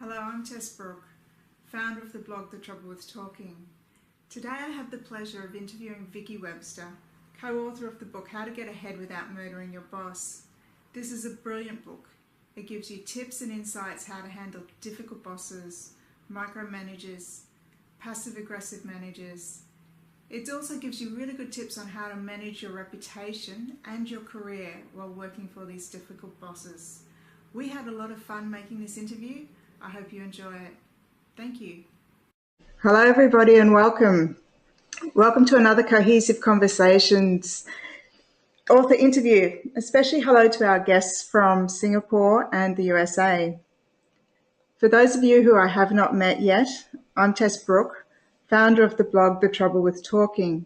Hello, I'm Tess Brooke, founder of the blog The Trouble with Talking. Today I have the pleasure of interviewing Vicki Webster, co-author of the book How to Get Ahead Without Murdering Your Boss. This is a brilliant book. It gives you tips and insights how to handle difficult bosses, micromanagers, passive-aggressive managers. It also gives you really good tips on how to manage your reputation and your career while working for these difficult bosses. We had a lot of fun making this interview. I hope you enjoy it. Thank you. Hello everybody and welcome. Welcome to another Cohesive Conversations author interview. Especially hello to our guests from Singapore and the USA. For those of you who I have not met yet, I'm Tess Brooke, founder of the blog The Trouble with Talking.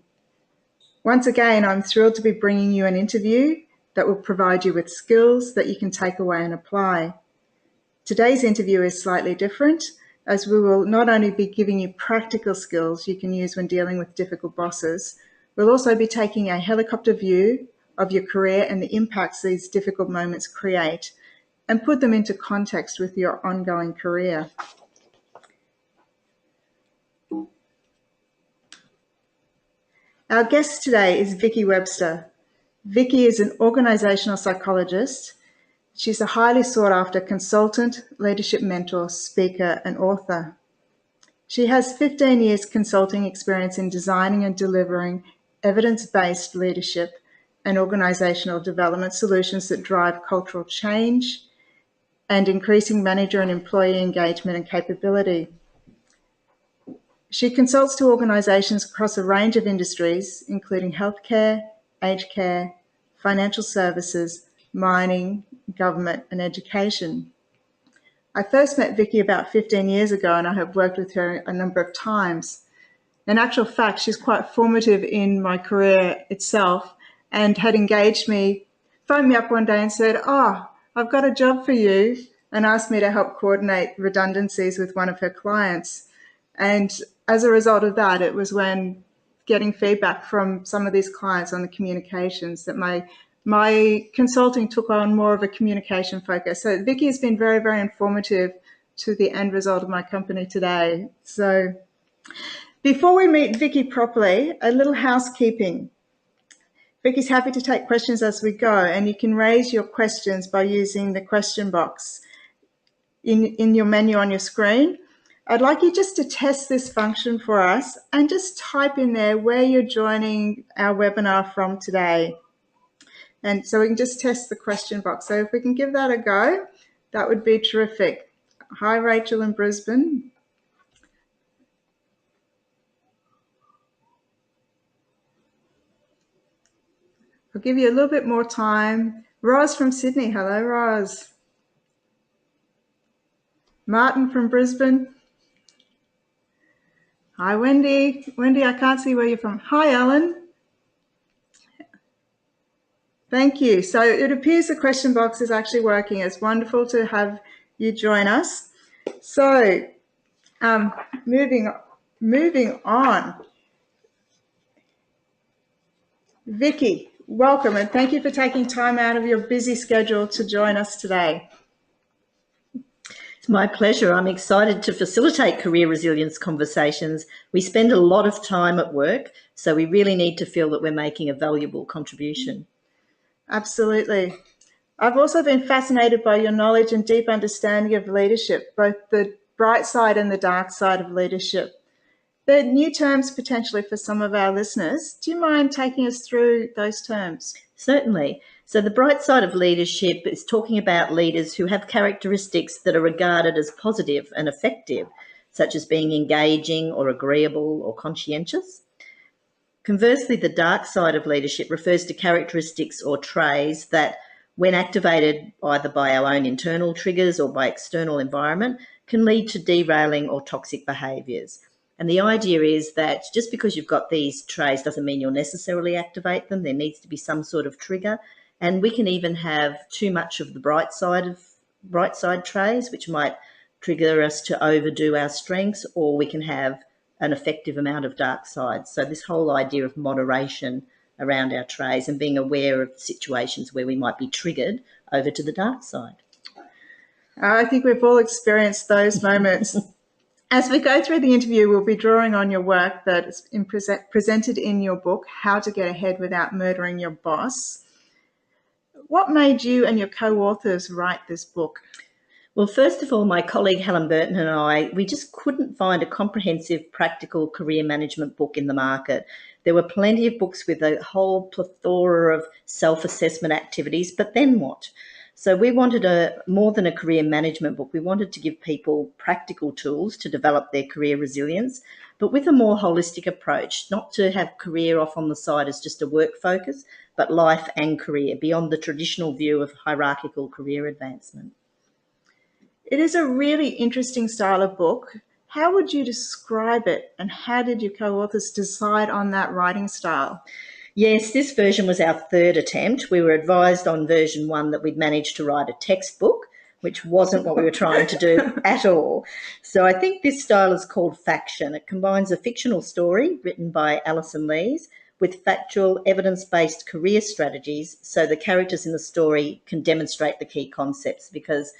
Once again, I'm thrilled to be bringing you an interview that will provide you with skills that you can take away and apply. Today's interview is slightly different, as we will not only be giving you practical skills you can use when dealing with difficult bosses, we'll also be taking a helicopter view of your career and the impacts these difficult moments create and put them into context with your ongoing career. Our guest today is Vicki Webster. Vicki is an organizational psychologist. She's a highly sought-after consultant, leadership mentor, speaker, and author. She has 15 years consulting experience in designing and delivering evidence-based leadership and organizational development solutions that drive cultural change and increasing manager and employee engagement and capability. She consults to organizations across a range of industries, including healthcare, aged care, financial services, mining, government, and education. I first met Vicki about 15 years ago, and I have worked with her a number of times. In actual fact, she's quite formative in my career itself and had engaged me, phoned me up one day and said, I've got a job for you, and asked me to help coordinate redundancies with one of her clients. And as a result of that, it was when getting feedback from some of these clients on the communications that my consulting took on more of a communication focus. So Vicki has been very, very informative to the end result of my company today. So before we meet Vicki properly, a little housekeeping. Vicki's happy to take questions as we go, and you can raise your questions by using the question box in your menu on your screen. I'd like you just to test this function for us and just type in there where you're joining our webinar from today. And so we can just test the question box. So if we can give that a go, that would be terrific. Hi, Rachel in Brisbane. I'll give you a little bit more time. Roz from Sydney. Hello, Roz. Martin from Brisbane. Hi, Wendy. Wendy, I can't see where you're from. Hi, Ellen. Thank you. So it appears the question box is actually working. It's wonderful to have you join us. So moving on. Vicki, welcome, and thank you for taking time out of your busy schedule to join us today. It's my pleasure. I'm excited to facilitate career resilience conversations. We spend a lot of time at work, so we really need to feel that we're making a valuable contribution. Absolutely. I've also been fascinated by your knowledge and deep understanding of leadership, both the bright side and the dark side of leadership. They're new terms potentially for some of our listeners. Do you mind taking us through those terms? Certainly. So the bright side of leadership is talking about leaders who have characteristics that are regarded as positive and effective, such as being engaging or agreeable or conscientious. Conversely, the dark side of leadership refers to characteristics or traits that, when activated either by our own internal triggers or by external environment, can lead to derailing or toxic behaviours. And the idea is that just because you've got these traits doesn't mean you'll necessarily activate them. There needs to be some sort of trigger. And we can even have too much of the bright side traits, which might trigger us to overdo our strengths, or we can have an effective amount of dark side. So this whole idea of moderation around our traits and being aware of situations where we might be triggered over to the dark side. I think we've all experienced those moments. As we go through the interview, we'll be drawing on your work that is presented in your book, How to Get Ahead Without Murdering Your Boss. What made you and your co-authors write this book? Well, first of all, my colleague Helen Burton and I, we just couldn't find a comprehensive, practical career management book in the market. There were plenty of books with a whole plethora of self-assessment activities, but then what? So we wanted more than a career management book. We wanted to give people practical tools to develop their career resilience, but with a more holistic approach, not to have career off on the side as just a work focus, but life and career beyond the traditional view of hierarchical career advancement. It is a really interesting style of book. How would you describe it, and how did your co-authors decide on that writing style? Yes, this version was our third attempt. We were advised on version 1 that we'd managed to write a textbook, which wasn't what we were trying to do at all. So I think this style is called faction. It combines a fictional story written by Alison Lees with factual, evidence-based career strategies so the characters in the story can demonstrate the key concepts, because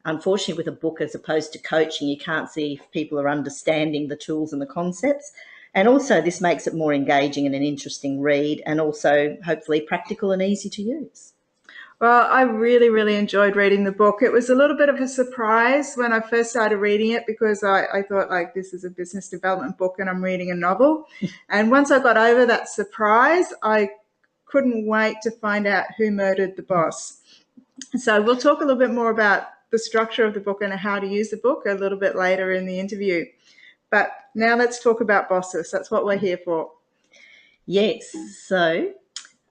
unfortunately with a book as opposed to coaching, you can't see if people are understanding the tools and the concepts. And also this makes it more engaging and an interesting read, and also hopefully practical and easy to use. Well, I really, really enjoyed reading the book. It was a little bit of a surprise when I first started reading it, because I thought, like, this is a business development book and I'm reading a novel. And once I got over that surprise, I couldn't wait to find out who murdered the boss. So we'll talk a little bit more about the structure of the book and how to use the book a little bit later in the interview. But now let's talk about bosses. That's what we're here for. Yes, so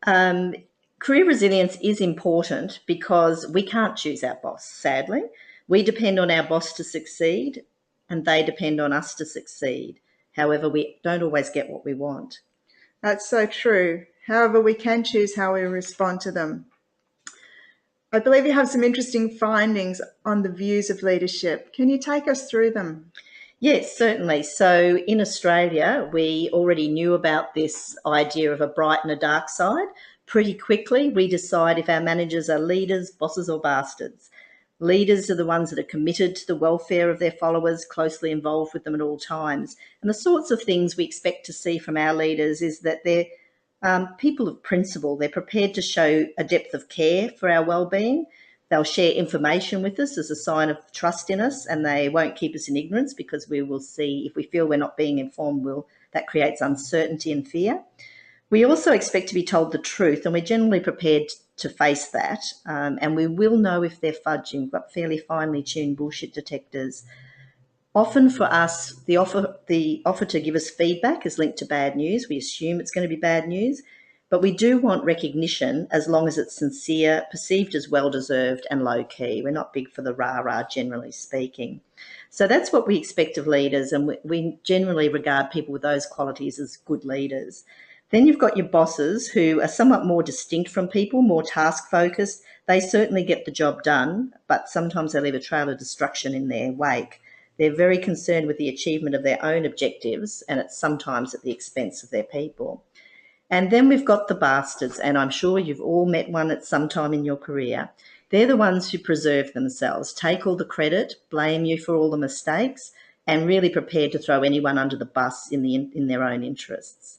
career resilience is important because we can't choose our boss, sadly. We depend on our boss to succeed, and they depend on us to succeed. However, we don't always get what we want. That's so true. However, we can choose how we respond to them. I believe you have some interesting findings on the views of leadership. Can you take us through them? Yes, certainly. So in Australia, we already knew about this idea of a bright and a dark side. Pretty quickly, we decide if our managers are leaders, bosses, or bastards. Leaders are the ones that are committed to the welfare of their followers, closely involved with them at all times. And the sorts of things we expect to see from our leaders is that they're people of principle. They're prepared to show a depth of care for our well-being. They'll share information with us as a sign of trust in us, and they won't keep us in ignorance, because we will see if we feel we're not being informed, that creates uncertainty and fear. We also expect to be told the truth, and we're generally prepared to face that, and we will know if they're fudging. We've got fairly finely tuned bullshit detectors. Often for us, the offer to give us feedback is linked to bad news. We assume it's going to be bad news, but we do want recognition as long as it's sincere, perceived as well-deserved, and low-key. We're not big for the rah-rah, generally speaking. So that's what we expect of leaders, and we generally regard people with those qualities as good leaders. Then you've got your bosses, who are somewhat more distinct from people, more task-focused. They certainly get the job done, but sometimes they leave a trail of destruction in their wake. They're very concerned with the achievement of their own objectives, and it's sometimes at the expense of their people. And then we've got the bastards, and I'm sure you've all met one at some time in your career. They're the ones who preserve themselves, take all the credit, blame you for all the mistakes, and really prepared to throw anyone under the bus in their own interests.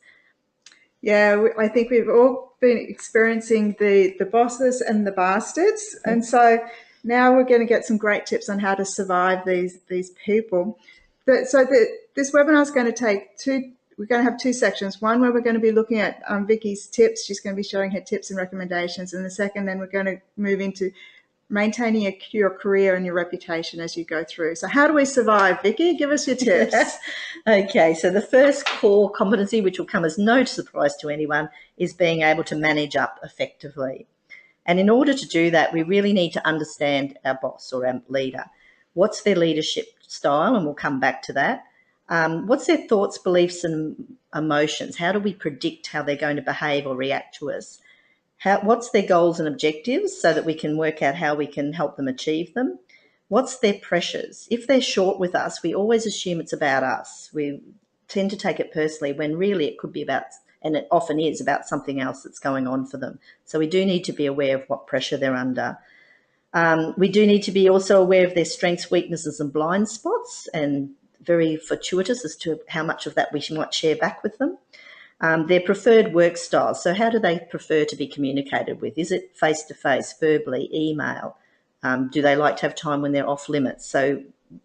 Yeah, I think we've all been experiencing the bosses and the bastards. And so now we're going to get some great tips on how to survive these people. This webinar is going to take we're going to have two sections. One where we're going to be looking at Vicki's tips. She's going to be showing her tips and recommendations. And the second, then we're going to move into maintaining your career and your reputation as you go through. So how do we survive, Vicki? Give us your tips. Okay, so the first core competency, which will come as no surprise to anyone, is being able to manage up effectively. And in order to do that, we really need to understand our boss or our leader. What's their leadership style? And we'll come back to that. What's their thoughts, beliefs, and emotions? How do we predict how they're going to behave or react to us? What's their goals and objectives so that we can work out how we can help them achieve them? What's their pressures? If they're short with us, we always assume it's about us. We tend to take it personally when really it could be about, and it often is, about something else that's going on for them. So we do need to be aware of what pressure they're under. We do need to be also aware of their strengths, weaknesses and blind spots, and very fortuitous as to how much of that we might share back with them. Their preferred work style. So how do they prefer to be communicated with? Is it face-to-face, verbally, email? Do they like to have time when they're off limits? So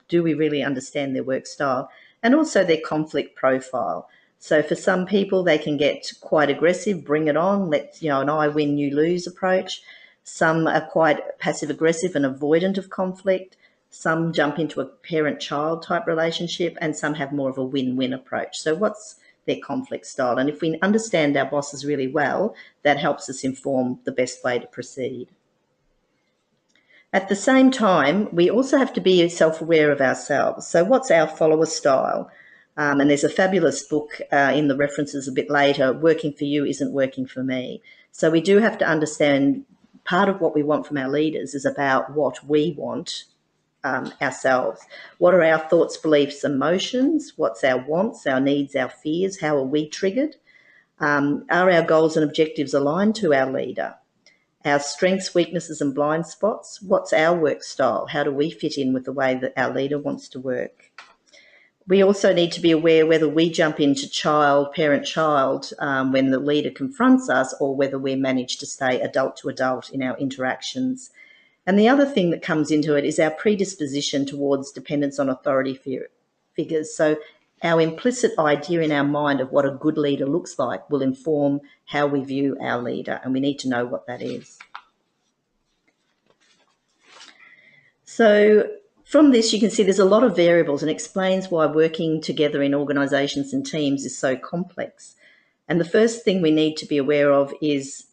do we really understand their work style? And also their conflict profile. So for some people, they can get quite aggressive, bring it on, let's, an I win, you lose approach. Some are quite passive aggressive and avoidant of conflict. Some jump into a parent-child type relationship, and some have more of a win-win approach. So what's their conflict style? And if we understand our bosses really well, that helps us inform the best way to proceed. At the same time, we also have to be self-aware of ourselves. So what's our follower style? And there's a fabulous book in the references a bit later, Working for You Isn't Working for Me. So we do have to understand part of what we want from our leaders is about what we want ourselves. What are our thoughts, beliefs, emotions? What's our wants, our needs, our fears? How are we triggered? Are our goals and objectives aligned to our leader? Our strengths, weaknesses and blind spots? What's our work style? How do we fit in with the way that our leader wants to work? We also need to be aware whether we jump into parent-child when the leader confronts us, or whether we manage to stay adult to adult in our interactions. And the other thing that comes into it is our predisposition towards dependence on authority figures. So our implicit idea in our mind of what a good leader looks like will inform how we view our leader, and we need to know what that is. So from this, you can see there's a lot of variables, and explains why working together in organisations and teams is so complex. And the first thing we need to be aware of is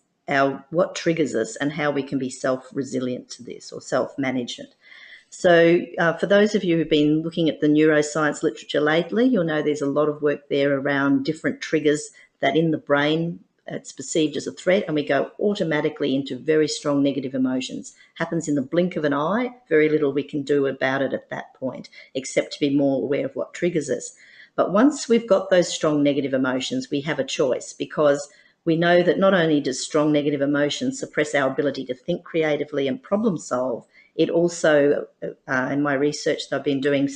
what triggers us and how we can be self-resilient to this, or self-management. So for those of you who've been looking at the neuroscience literature lately, you'll know there's a lot of work there around different triggers that in the brain it's perceived as a threat, and we go automatically into very strong negative emotions. Happens in the blink of an eye, very little we can do about it at that point, except to be more aware of what triggers us. But once we've got those strong negative emotions, we have a choice, because we know that not only does strong negative emotions suppress our ability to think creatively and problem solve, it also, in my research that I've been doing,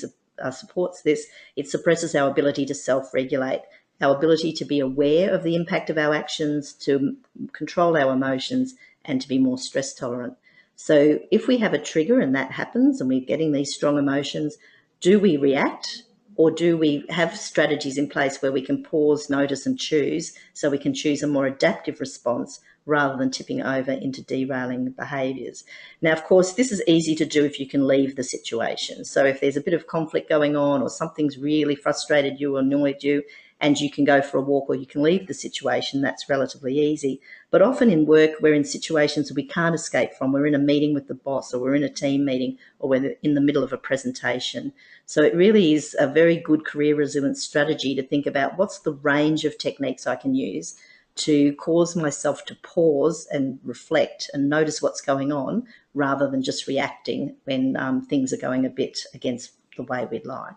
supports this. It suppresses our ability to self-regulate, our ability to be aware of the impact of our actions, to control our emotions, and to be more stress tolerant. So if we have a trigger and that happens and we're getting these strong emotions, do we react, or do we have strategies in place where we can pause, notice and choose, so we can choose a more adaptive response rather than tipping over into derailing behaviours? Now, of course, this is easy to do if you can leave the situation. So if there's a bit of conflict going on, or something's really frustrated you or annoyed you, and you can go for a walk or you can leave the situation, that's relatively easy. But often in work, we're in situations that we can't escape from. We're in a meeting with the boss, or we're in a team meeting, or we're in the middle of a presentation. So it really is a very good career resilience strategy to think about what's the range of techniques I can use to cause myself to pause and reflect and notice what's going on, rather than just reacting when things are going a bit against the way we'd like.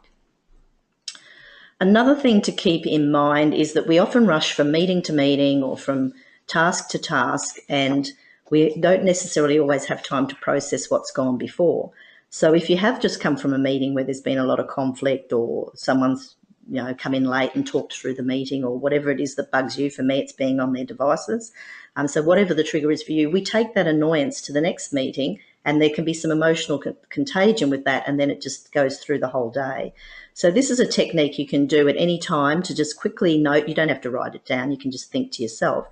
Another thing to keep in mind is that we often rush from meeting to meeting or from task to task, and we don't necessarily always have time to process what's gone before. So if you have just come from a meeting where there's been a lot of conflict, or someone's come in late and talked through the meeting, or whatever it is that bugs you, for me it's being on their devices. So whatever the trigger is for you, we take that annoyance to the next meeting, and there can be some emotional contagion with that, and then it just goes through the whole day. So this is a technique you can do at any time to just quickly note. You don't have to write it down. You can just think to yourself,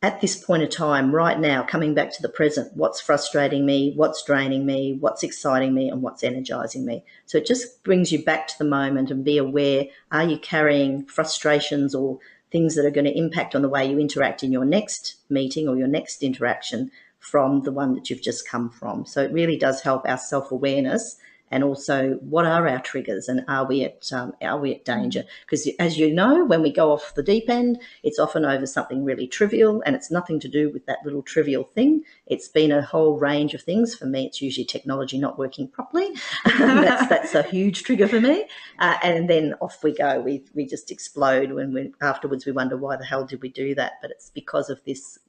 at this point of time, right now, coming back to the present, what's frustrating me, what's draining me, what's exciting me, and what's energizing me. So it just brings you back to the moment, and be aware, are you carrying frustrations or things that are going to impact on the way you interact in your next meeting or your next interaction from the one that you've just come from? So it really does help our self-awareness, and also what are our triggers, and are we at danger? Because as you know, when we go off the deep end, it's often over something really trivial, and it's nothing to do with that little trivial thing. It's been a whole range of things. For me, it's usually technology not working properly. That's a huge trigger for me. And then off we go. We just explode when afterwards we wonder, why the hell did we do that? But it's because of this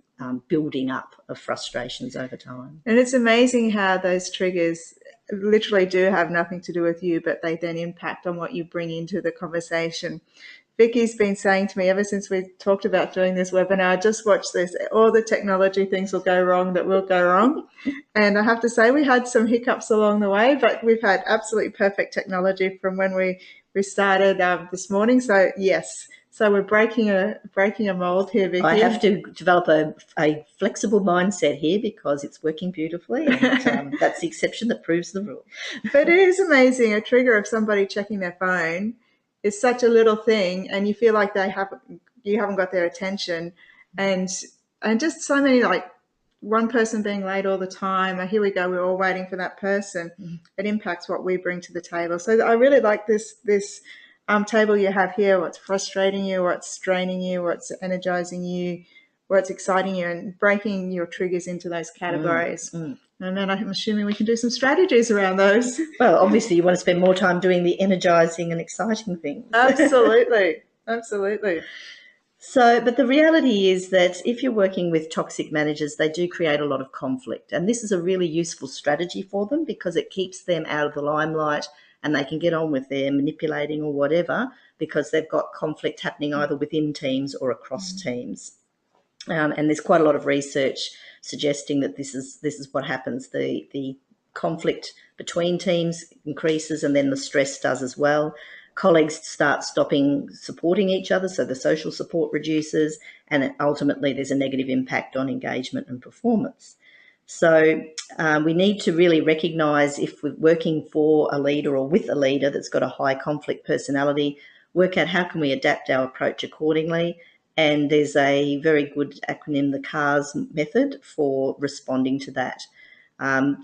building up of frustrations over time. And it's amazing how those triggers literally do have nothing to do with you, but they then impact on what you bring into the conversation. Vicky's been saying to me ever since we talked about doing this webinar, just watch this, all the technology things will go wrong that will go wrong. And I have to say we had some hiccups along the way, but we've had absolutely perfect technology from when we started this morning. So yes, so we're breaking a mold here, Vicky. I have to develop a flexible mindset here because it's working beautifully, and that's the exception that proves the rule. But it is amazing, a trigger of somebody checking their phone is such a little thing, and you feel like you haven't got their attention, and just so many, like one person being late all the time, or here we go, we're all waiting for that person. It impacts what we bring to the table. So I really like this table you have here, what's frustrating you, what's straining you, what's energizing you, what's exciting you, and breaking your triggers into those categories. And then I'm assuming we can do some strategies around those. Well, obviously you want to spend more time doing the energizing and exciting things. Absolutely. Absolutely. So, but the reality is that if you're working with toxic managers, they do create a lot of conflict. And this is a really useful strategy for them because it keeps them out of the limelight and they can get on with their manipulating or whatever because they've got conflict happening either within teams or across teams. And there's quite a lot of research suggesting that this is what happens. The conflict between teams increases and then the stress does as well. Colleagues start stopping supporting each other, so the social support reduces, and ultimately there's a negative impact on engagement and performance. So we need to really recognise if we're working for a leader or with a leader that's got a high conflict personality, work out how can we adapt our approach accordingly. And there's a very good acronym, the CARS method, for responding to that.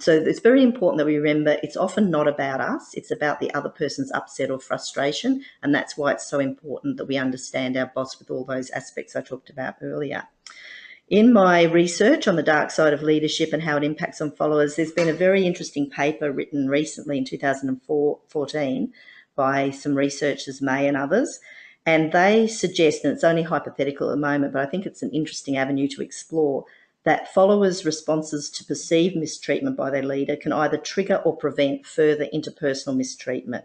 So it's very important that we remember it's often not about us, it's about the other person's upset or frustration, and that's why it's so important that we understand our boss with all those aspects I talked about earlier. In my research on the dark side of leadership and how it impacts on followers, there's been a very interesting paper written recently in 2014 by some researchers, May and others, and they suggest, and it's only hypothetical at the moment, but I think it's an interesting avenue to explore, that followers' responses to perceived mistreatment by their leader can either trigger or prevent further interpersonal mistreatment.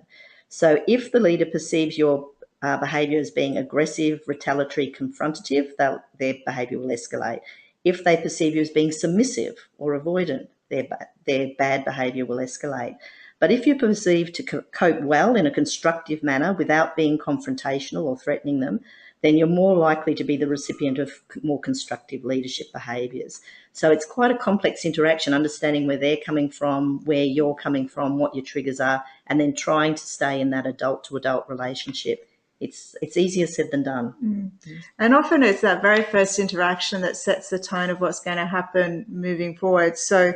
So if the leader perceives your behaviour as being aggressive, retaliatory, confrontative, their behaviour will escalate. If they perceive you as being submissive or avoidant, their bad behaviour will escalate. But if you're perceived to cope well in a constructive manner without being confrontational or threatening them, then you're more likely to be the recipient of more constructive leadership behaviours. So it's quite a complex interaction, understanding where they're coming from, where you're coming from, what your triggers are, and then trying to stay in that adult-to-adult relationship. It's easier said than done. And often it's that very first interaction that sets the tone of what's going to happen moving forward. So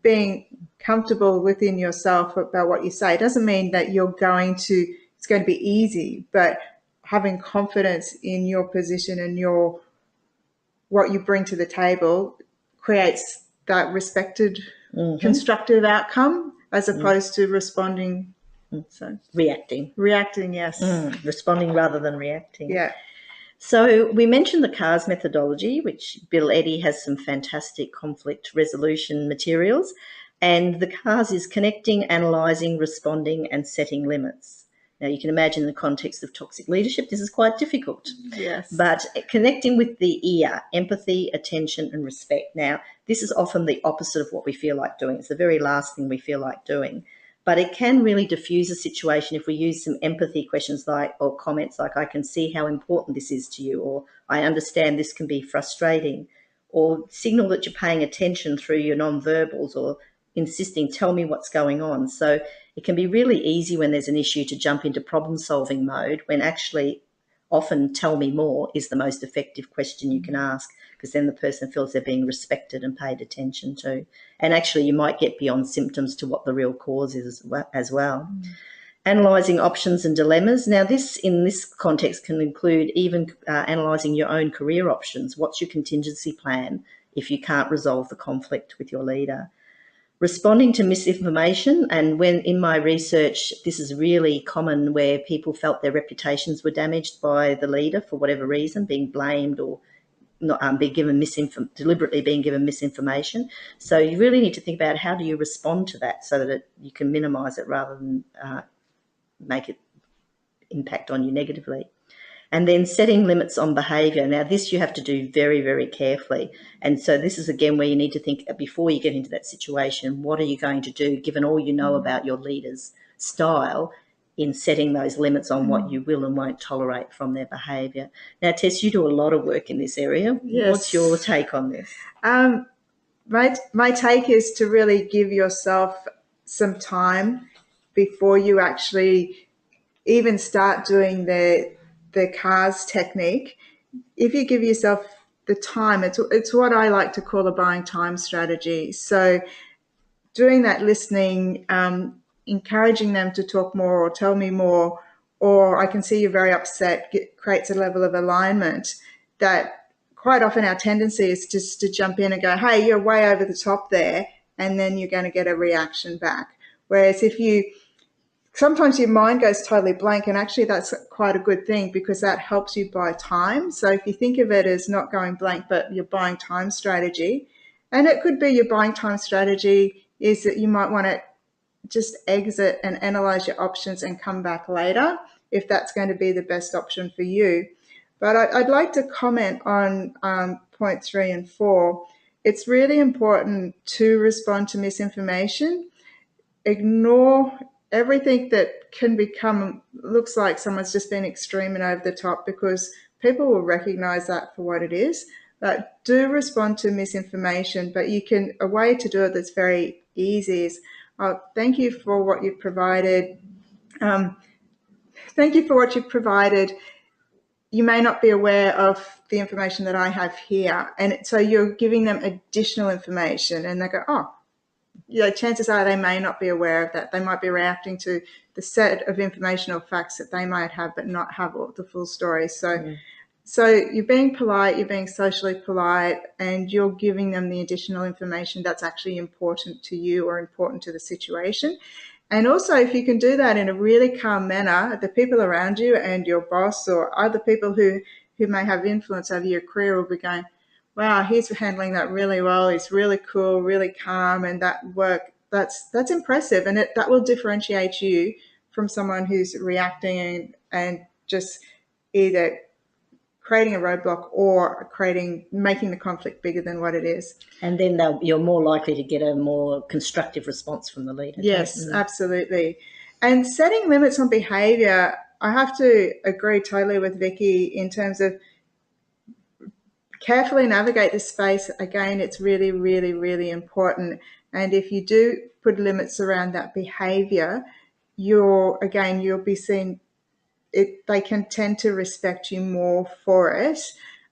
being comfortable within yourself about what you say doesn't mean that it's going to be easy, but having confidence in your position and what you bring to the table creates that respected, constructive outcome as opposed to responding. So Reacting, yes. Responding rather than reacting. Yeah. So we mentioned the CARS methodology, which Bill Eddy has some fantastic conflict resolution materials, and the CARS is connecting, analysing, responding, and setting limits. Now, you can imagine in the context of toxic leadership, this is quite difficult. Yes. But connecting with the ear, empathy, attention, and respect. Now, this is often the opposite of what we feel like doing. It's the very last thing we feel like doing. But it can really diffuse a situation if we use some empathy questions or comments like, I can see how important this is to you, or I understand this can be frustrating, or signal that you're paying attention through your non-verbals, or insisting, tell me what's going on. So it can be really easy when there's an issue to jump into problem-solving mode when actually often tell me more is the most effective question you can ask, because then the person feels they're being respected and paid attention to. And actually you might get beyond symptoms to what the real cause is as well. Analysing options and dilemmas. Now this, in this context, can include even analysing your own career options. What's your contingency plan if you can't resolve the conflict with your leader? Responding to misinformation, and when in my research, this is really common where people felt their reputations were damaged by the leader for whatever reason, being blamed or not be given deliberately being given misinformation. So you really need to think about how do you respond to that so that you can minimise it rather than make it impact on you negatively. And then setting limits on behaviour. Now, this you have to do very, very carefully. And so this is, again, where you need to think before you get into that situation, what are you going to do, given all you know about your leader's style, in setting those limits on what you will and won't tolerate from their behaviour. Now, Tess, you do a lot of work in this area. Yes. What's your take on this? My take is to really give yourself some time before you actually even start doing the CARS technique. If you give yourself the time, it's what I like to call a buying time strategy. So doing that listening, encouraging them to talk more or tell me more, or I can see you're very upset, creates a level of alignment that quite often our tendency is just to jump in and go, hey, you're way over the top there, and then you're going to get a reaction back. Whereas sometimes your mind goes totally blank, and actually that's quite a good thing because that helps you buy time. So if you think of it as not going blank, but your buying time strategy, and it could be your buying time strategy is that you might want to just exit and analyze your options and come back later if that's going to be the best option for you. But I'd like to comment on point 3 and 4. It's really important to respond to misinformation. Ignore everything that looks like someone's just been extreme and over the top, because people will recognize that for what it is. But do respond to misinformation. But a way to do it that's very easy is, thank you for what you've provided. Thank you for what you've provided. You may not be aware of the information that I have here. And so you're giving them additional information, and they go, oh, chances are they may not be aware of that. They might be reacting to the set of information or facts that they might have, but not have the full story. So you're being polite, you're being socially polite, and you're giving them the additional information that's actually important to you or important to the situation. And also, if you can do that in a really calm manner, the people around you and your boss or other people who may have influence over your career will be going, wow, he's handling that really well. He's really cool, really calm, and that work, that's impressive. And that will differentiate you from someone who's reacting and just either creating a roadblock or making the conflict bigger than what it is. And then you're more likely to get a more constructive response from the leader. Yes, absolutely. And setting limits on behaviour, I have to agree totally with Vicki in terms of carefully navigate this space. Again, it's really, really, really important. And if you do put limits around that behaviour, you'll be seen. They can tend to respect you more for it.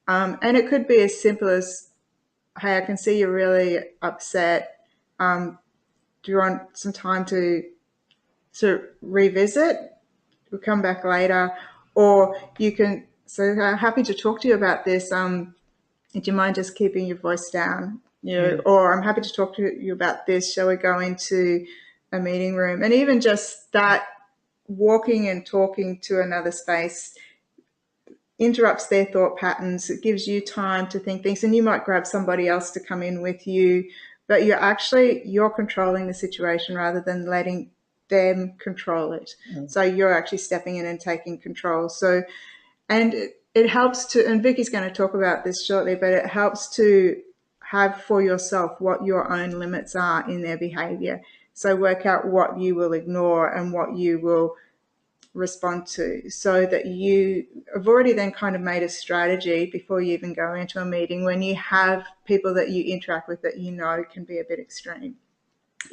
And it could be as simple as, hey, I can see you're really upset. Do you want some time to revisit? We'll come back later. Or you can, happy to talk to you about this. Do you mind just keeping your voice down? Or I'm happy to talk to you about this. Shall we go into a meeting room? And even just that, walking and talking to another space interrupts their thought patterns. It gives you time to think things, and you might grab somebody else to come in with you, but you're controlling the situation rather than letting them control it. So you're actually stepping in and taking control. So, and it helps to, and Vicki's going to talk about this shortly, but it helps to have for yourself what your own limits are in their behavior. So work out what you will ignore and what you will respond to, so that you have already then kind of made a strategy before you even go into a meeting when you have people that you interact with that you know can be a bit extreme.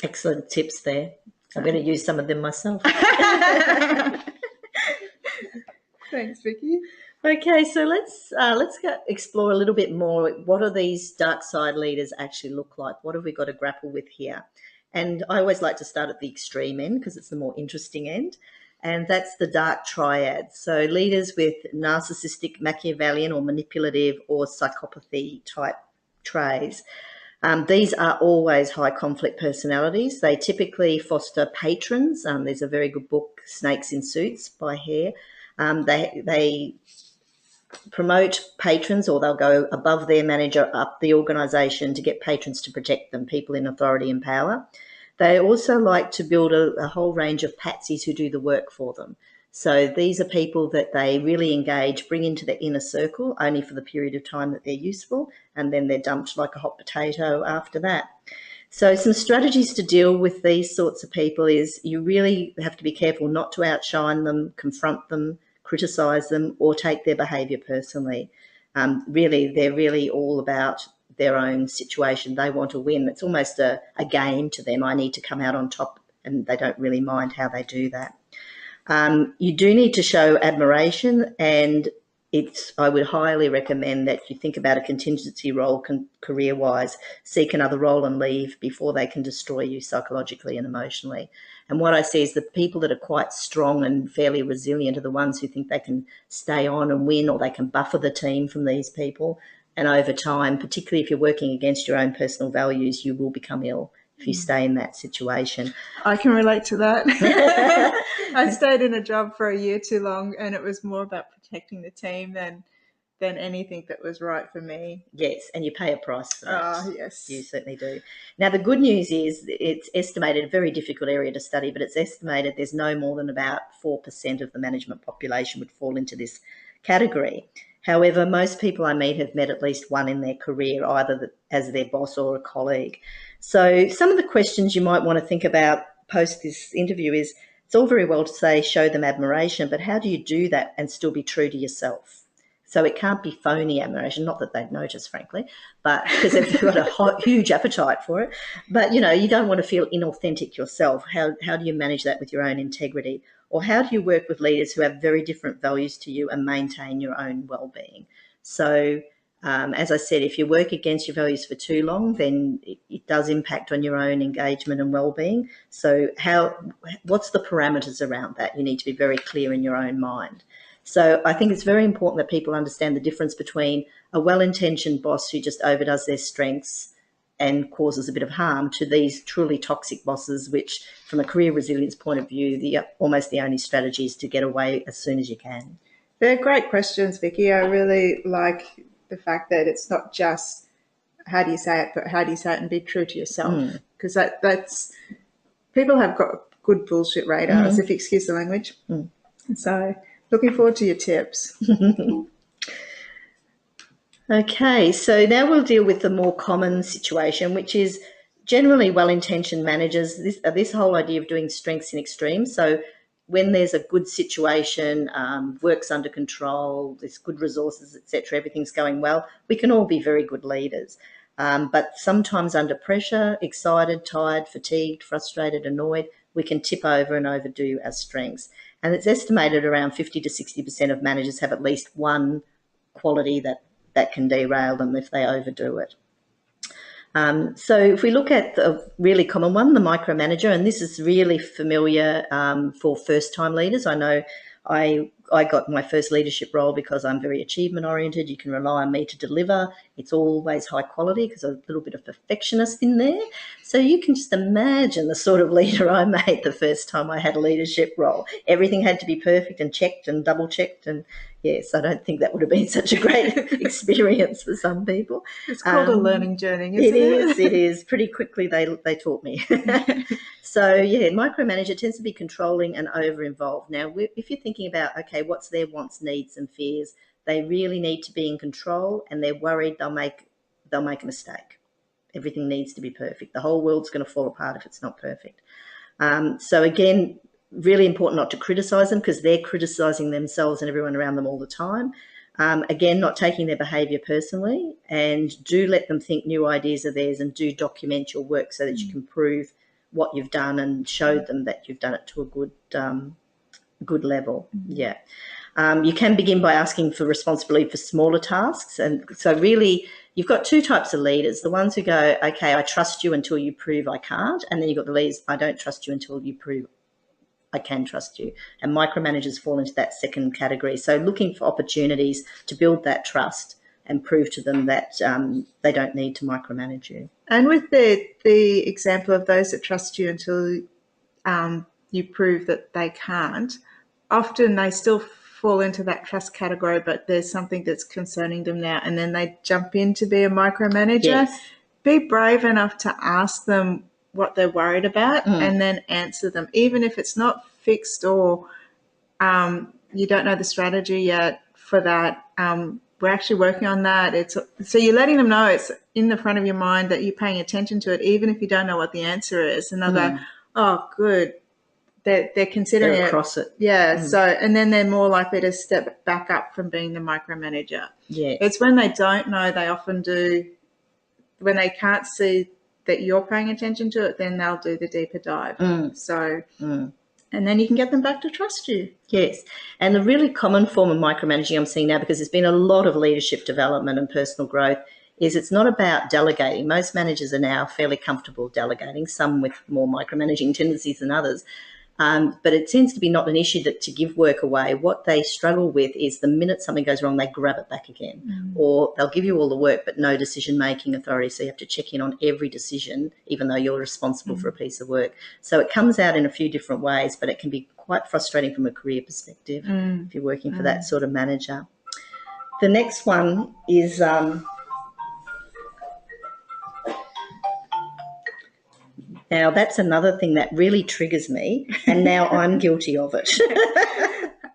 Excellent tips there. I'm going to use some of them myself. Thanks, Vicki. Okay, so let's go explore a little bit more. What do these dark side leaders actually look like? What have we got to grapple with here? And I always like to start at the extreme end because it's the more interesting end, and that's the dark triad. So leaders with narcissistic, Machiavellian or manipulative or psychopathy type traits. These are always high conflict personalities. They typically foster patrons. There's a very good book, Snakes in Suits by Hare. They promote patrons, or they'll go above their manager up the organisation to get patrons to protect them, people in authority and power. They also like to build a whole range of patsies who do the work for them. So these are people that they really engage, bring into their inner circle only for the period of time that they're useful, and then they're dumped like a hot potato after that. So some strategies to deal with these sorts of people is you really have to be careful not to outshine them, confront them, criticise them, or take their behaviour personally. Really, they're really all about their own situation. They want to win. It's almost a game to them. I need to come out on top, and they don't really mind how they do that. You do need to show admiration, and I would highly recommend that you think about a contingency role career-wise, seek another role and leave before they can destroy you psychologically and emotionally. And what I see is the people that are quite strong and fairly resilient are the ones who think they can stay on and win, or they can buffer the team from these people. And over time, particularly if you're working against your own personal values, you will become ill if you stay in that situation. I can relate to that. I stayed in a job for a year too long, and it was more about protecting the team than anything that was right for me. Yes, and you pay a price for that. Oh, yes. You certainly do. Now, the good news is it's estimated, a very difficult area to study, but it's estimated there's no more than about 4% of the management population would fall into this category. However, most people I meet have met at least one in their career, either as their boss or a colleague. So some of the questions you might want to think about post this interview is, it's all very well to say show them admiration, but how do you do that and still be true to yourself? So it can't be phony admiration, not that they'd notice, frankly, but because they've got a huge appetite for it. But, you don't want to feel inauthentic yourself. How do you manage that with your own integrity? Or how do you work with leaders who have very different values to you and maintain your own well-being? So, as I said, if you work against your values for too long, then it does impact on your own engagement and well-being. So what's the parameters around that? You need to be very clear in your own mind. So I think it's very important that people understand the difference between a well-intentioned boss who just overdoes their strengths and causes a bit of harm to these truly toxic bosses, which from a career resilience point of view, almost the only strategy is to get away as soon as you can. They're great questions, Vicki. I really like the fact that it's not just how do you say it, but how do you say it and be true to yourself? Because that's people have got good bullshit radars, if you excuse the language. So looking forward to your tips. Okay, so now we'll deal with the more common situation, which is generally well-intentioned managers. This whole idea of doing strengths in extremes. So when there's a good situation, work's under control, there's good resources, etc., everything's going well, we can all be very good leaders. But sometimes under pressure, excited, tired, fatigued, frustrated, annoyed, we can tip over and overdo our strengths. And it's estimated around 50 to 60% of managers have at least one quality that can derail them if they overdo it. So if we look at the really common one, the micromanager, and this is really familiar for first-time leaders. I know I got my first leadership role because I'm very achievement-oriented. You can rely on me to deliver. It's always high quality because I'm a little bit of perfectionist in there. So you can just imagine the sort of leader I made the first time I had a leadership role. Everything had to be perfect and checked and double-checked. And yes, I don't think that would have been such a great experience for some people. It's called a learning journey, isn't it? It is. Pretty quickly they taught me. So, yeah, micromanager tends to be controlling and over-involved. Now, if you're thinking about, okay, what's their wants, needs and fears, they really need to be in control, and they're worried they'll make a mistake. Everything needs to be perfect. The whole world's going to fall apart if it's not perfect. So, again, really important not to criticise them because they're criticising themselves and everyone around them all the time. Again, not taking their behaviour personally, and do let them think new ideas are theirs, and do document your work so that you can prove what you've done and show them that you've done it to a good level. Yeah. You can begin by asking for responsibility for smaller tasks. And so really you've got two types of leaders, the ones who go, okay, I trust you until you prove I can't. And then you've got the leaders, I don't trust you until you prove I can trust you. And micromanagers fall into that second category. So looking for opportunities to build that trust and prove to them that they don't need to micromanage you. And with the example of those that trust you until you prove that they can't, often they still fall into that trust category, but there's something that's concerning them now, and then they jump in to be a micromanager. Yes. Be brave enough to ask them what they're worried about and then answer them, even if it's not fixed or you don't know the strategy yet for that. We're actually working on that. So you're letting them know it's in the front of your mind, that you're paying attention to it, even if you don't know what the answer is. And they'll go, oh, good. They're considering They're across it. Yeah. So, and then they're more likely to step back up from being the micromanager. Yeah. It's when they don't know, they often do, when they can't see that you're paying attention to it, then they'll do the deeper dive. And then you can get them back to trust you. Yes. And the really common form of micromanaging I'm seeing now, because there's been a lot of leadership development and personal growth, is it's not about delegating. Most managers are now fairly comfortable delegating, some with more micromanaging tendencies than others. But it tends to be not an issue that to give work away. What they struggle with is the minute something goes wrong, they grab it back again. Or they'll give you all the work but no decision-making authority, so you have to check in on every decision even though you're responsible for a piece of work. So it comes out in a few different ways, but it can be quite frustrating from a career perspective if you're working for that sort of manager. The next one is... Now, that's another thing that really triggers me, and now I'm guilty of it.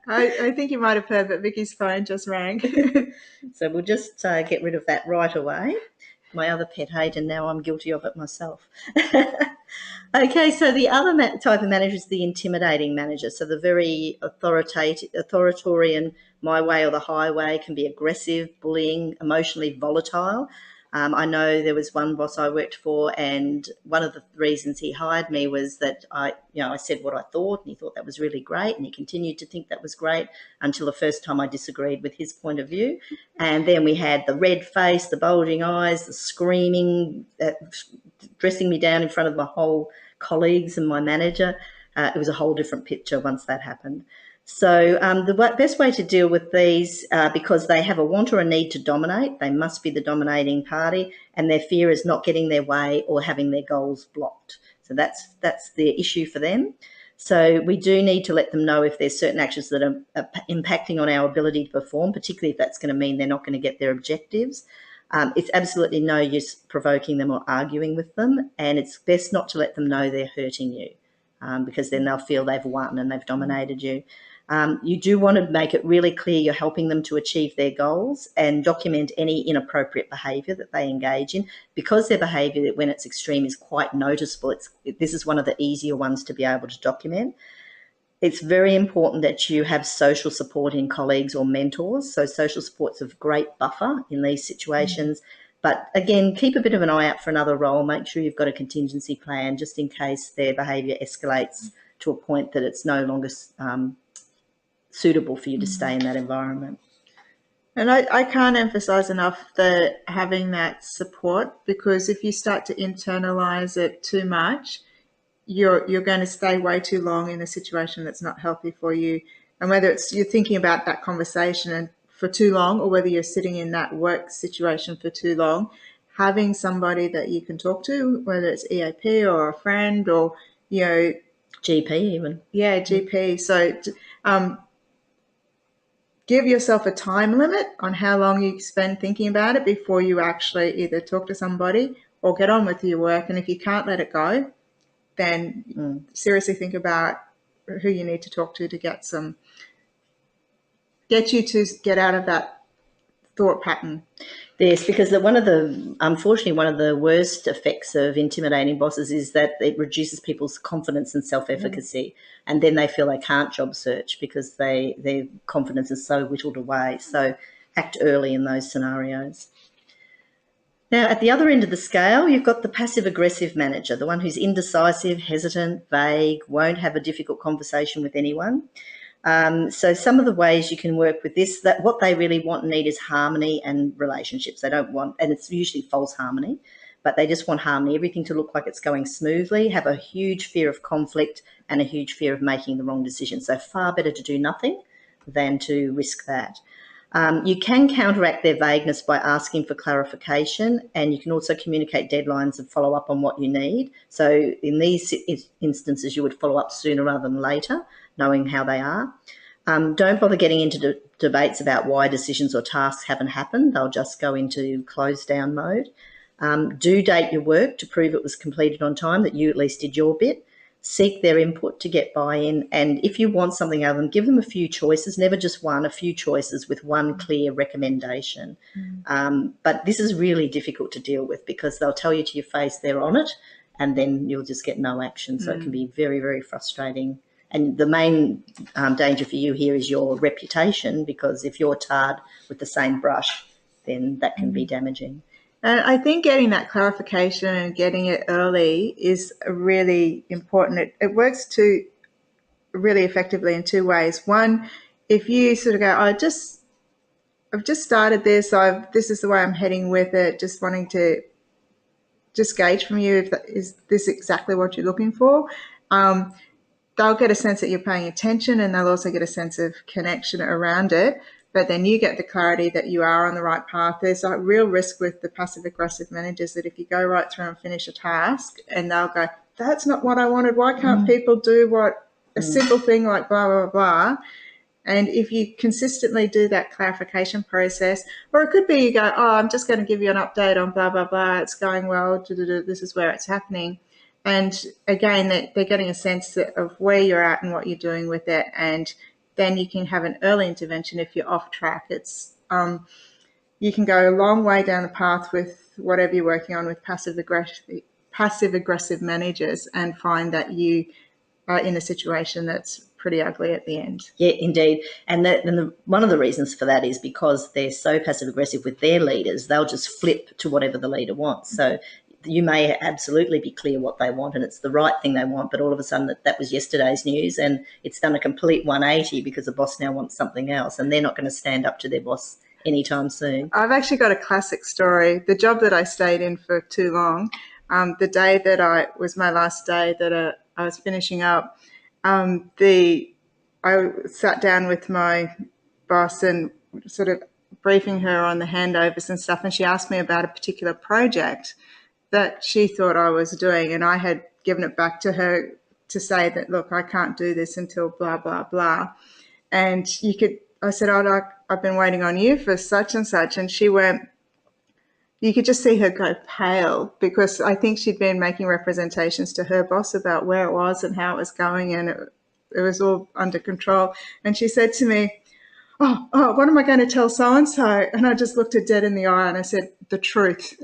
I think you might have heard that Vicky's phone just rang. So we'll just get rid of that right away. My other pet hate, and now I'm guilty of it myself. Okay, so the other type of manager is the intimidating manager. So the very authoritarian, my way or the highway, can be aggressive, bullying, emotionally volatile. I know there was one boss I worked for, and one of the reasons he hired me was that I said what I thought, and he thought that was really great, and he continued to think that was great until the first time I disagreed with his point of view. And then we had the red face, the bulging eyes, the screaming, dressing me down in front of my whole colleagues and my manager. It was a whole different picture once that happened. So the best way to deal with these, because they have a want or a need to dominate, they must be the dominating party, and their fear is not getting their way or having their goals blocked. So that's the issue for them. So we do need to let them know if there's certain actions that are impacting on our ability to perform, particularly if that's going to mean they're not going to get their objectives. It's absolutely no use provoking them or arguing with them, and it's best not to let them know they're hurting you, because then they'll feel they've won and they've dominated you. You do want to make it really clear you're helping them to achieve their goals, and document any inappropriate behaviour that they engage in, because their behaviour, when it's extreme, is quite noticeable. This is one of the easier ones to be able to document. It's very important that you have social support in colleagues or mentors. So social support's a great buffer in these situations. But again, keep a bit of an eye out for another role. Make sure you've got a contingency plan just in case their behaviour escalates to a point that it's no longer suitable for you to stay in that environment. And I can't emphasize enough that having that support, because if you start to internalize it too much, you're going to stay way too long in a situation that's not healthy for you. And whether it's you're thinking about that conversation and for too long, or whether you're sitting in that work situation for too long, having somebody that you can talk to, whether it's EAP or a friend or, GP even. Yeah, GP. So give yourself a time limit on how long you spend thinking about it before you actually either talk to somebody or get on with your work. And if you can't let it go, then seriously think about who you need to talk to get you to get out of that thought pattern. Yes, because unfortunately, one of the worst effects of intimidating bosses is that it reduces people's confidence and self-efficacy, and then they feel they can't job search because their confidence is so whittled away. So act early in those scenarios. Now, at the other end of the scale, you've got the passive-aggressive manager, the one who's indecisive, hesitant, vague, won't have a difficult conversation with anyone. So some of the ways you can work with this, that what they really want and need is harmony and relationships. They don't want, and it's usually false harmony, but they just want harmony, everything to look like it's going smoothly, have a huge fear of conflict and a huge fear of making the wrong decision. So far better to do nothing than to risk that. You can counteract their vagueness by asking for clarification, and you can also communicate deadlines and follow up on what you need. So in these instances, you would follow up sooner rather than later, knowing how they are. Don't bother getting into debates about why decisions or tasks haven't happened. They'll just go into closed down mode. Do date your work to prove it was completed on time, that you at least did your bit. Seek their input to get buy-in. And if you want something out of them, give them a few choices, never just one, a few choices with one clear recommendation. But this is really difficult to deal with because they'll tell you to your face they're on it and then you'll just get no action. So it can be very, very frustrating. And the main danger for you here is your reputation, because if you're tarred with the same brush, then that can be damaging. And I think getting that clarification and getting it early is really important. It works really effectively in two ways. One, if you sort of go, I've just started this, this is the way I'm heading with it, just wanting to just gauge from you is this exactly what you're looking for. They'll get a sense that you're paying attention, and they'll also get a sense of connection around it. But then you get the clarity that you are on the right path. There's a real risk with the passive-aggressive managers that if you go right through and finish a task and they'll go, that's not what I wanted. Why can't people do a simple thing like blah, blah, blah? And if you consistently do that clarification process, or it could be you go, oh, I'm just going to give you an update on blah, blah, blah. It's going well. This is where it's happening. And again, they're getting a sense of where you're at and what you're doing with it. And then you can have an early intervention if you're off track. It's you can go a long way down the path with whatever you're working on with passive aggressive managers and find that you are in a situation that's pretty ugly at the end. Yeah, indeed. And one of the reasons for that is because they're so passive aggressive with their leaders, they'll just flip to whatever the leader wants. So you may absolutely be clear what they want and it's the right thing they want, but all of a sudden that was yesterday's news and it's done a complete 180 because the boss now wants something else and they're not going to stand up to their boss anytime soon. I've actually got a classic story. The job that I stayed in for too long, the day that was my last day that I was finishing up, I sat down with my boss and sort of briefing her on the handovers and stuff, and she asked me about a particular project that she thought I was doing, and I had given it back to her to say that, look, I can't do this until blah, blah, blah. And I said, oh, I've been waiting on you for such and such. And she went, you could just see her go pale because I think she'd been making representations to her boss about where it was and how it was going, and it was all under control. And she said to me, oh, what am I going to tell so-and-so? And I just looked her dead in the eye and I said, the truth.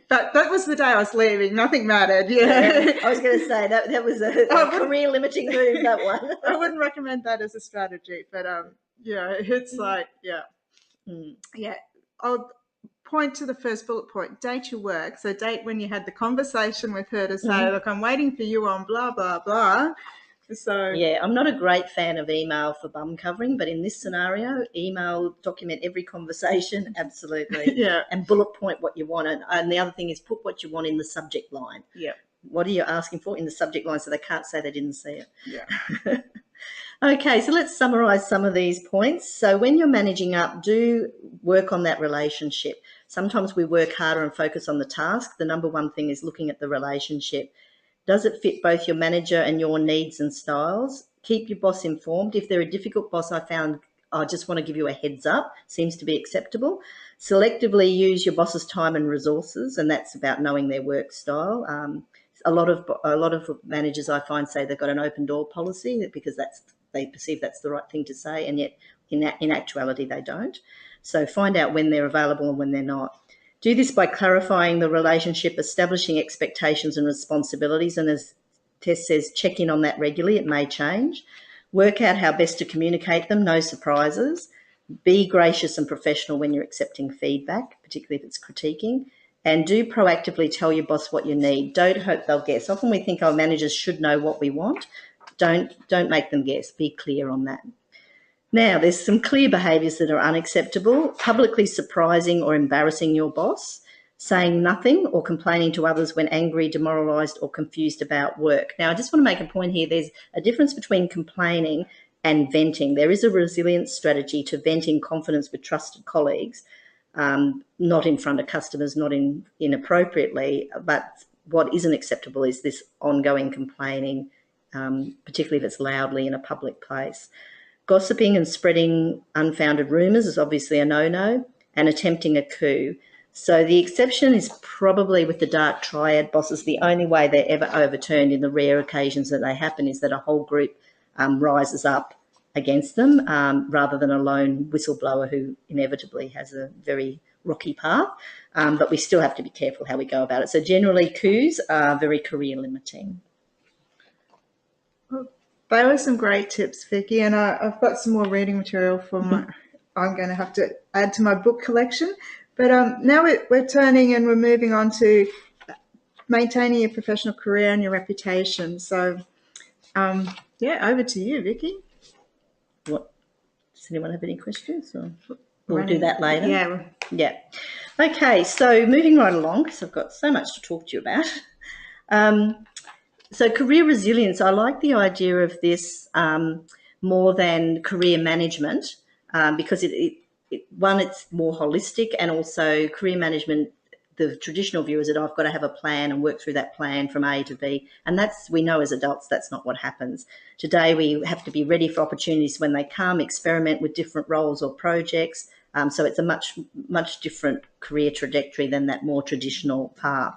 But that was the day I was leaving. Nothing mattered. Yeah. I was going to say that was a career-limiting move, that one. I wouldn't recommend that as a strategy, but it's like, yeah. I'll point to the first bullet point, date your work. So date when you had the conversation with her to say, look, I'm waiting for you on blah, blah, blah. So yeah, I'm not a great fan of email for bum covering, but in this scenario, document every conversation, absolutely. Yeah. And bullet point what you want. And the other thing is put what you want in the subject line. Yeah. What are you asking for in the subject line so they can't say they didn't see it? Yeah. Okay, so let's summarise some of these points. So when you're managing up, do work on that relationship. Sometimes we work harder and focus on the task. The number one thing is looking at the relationship. Does it fit both your manager and your needs and styles? Keep your boss informed. If they're a difficult boss, I just want to give you a heads up, seems to be acceptable. Selectively use your boss's time and resources, and that's about knowing their work style. A lot of managers I find say they've got an open door policy because they perceive that's the right thing to say, and yet in actuality they don't. So find out when they're available and when they're not. Do this by clarifying the relationship, establishing expectations and responsibilities, and as Tess says, check in on that regularly. It may change. Work out how best to communicate them, no surprises. Be gracious and professional when you're accepting feedback, particularly if it's critiquing. And do proactively tell your boss what you need. Don't hope they'll guess. Often we think our managers should know what we want. Don't make them guess. Be clear on that. Now, there's some clear behaviours that are unacceptable: publicly surprising or embarrassing your boss, saying nothing or complaining to others when angry, demoralised or confused about work. Now, I just want to make a point here. There's a difference between complaining and venting. There is a resilience strategy to vent in confidence with trusted colleagues, not in front of customers, not inappropriately, but what isn't acceptable is this ongoing complaining, particularly if it's loudly in a public place. Gossiping and spreading unfounded rumours is obviously a no-no, and attempting a coup. So the exception is probably with the dark triad bosses. The only way they're ever overturned in the rare occasions that they happen is that a whole group rises up against them rather than a lone whistleblower who inevitably has a very rocky path. But we still have to be careful how we go about it. So generally coups are very career limiting. Well, they were some great tips, Vicki, and I've got some more reading material for I'm going to have to add to my book collection. But now we're turning and we're moving on to maintaining your professional career and your reputation. So, yeah, over to you, Vicki. What, does anyone have any questions? Or we'll do that later. Yeah. Yeah. Okay, so moving right along, because I've got so much to talk to you about. So career resilience, I like the idea of this more than career management because it's more holistic, and also career management, the traditional view is that I've got to have a plan and work through that plan from A to B. And we know as adults, that's not what happens. Today, we have to be ready for opportunities when they come, experiment with different roles or projects. So it's a much, much different career trajectory than that more traditional path.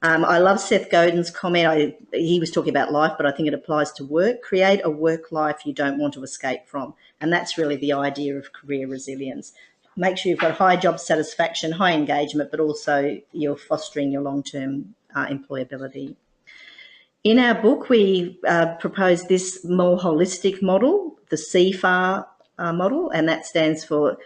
I love Seth Godin's comment. He was talking about life, but I think it applies to work. Create a work life you don't want to escape from. And that's really the idea of career resilience. Make sure you've got high job satisfaction, high engagement, but also you're fostering your long-term employability. In our book, we propose this more holistic model, the CFAR model, and that stands for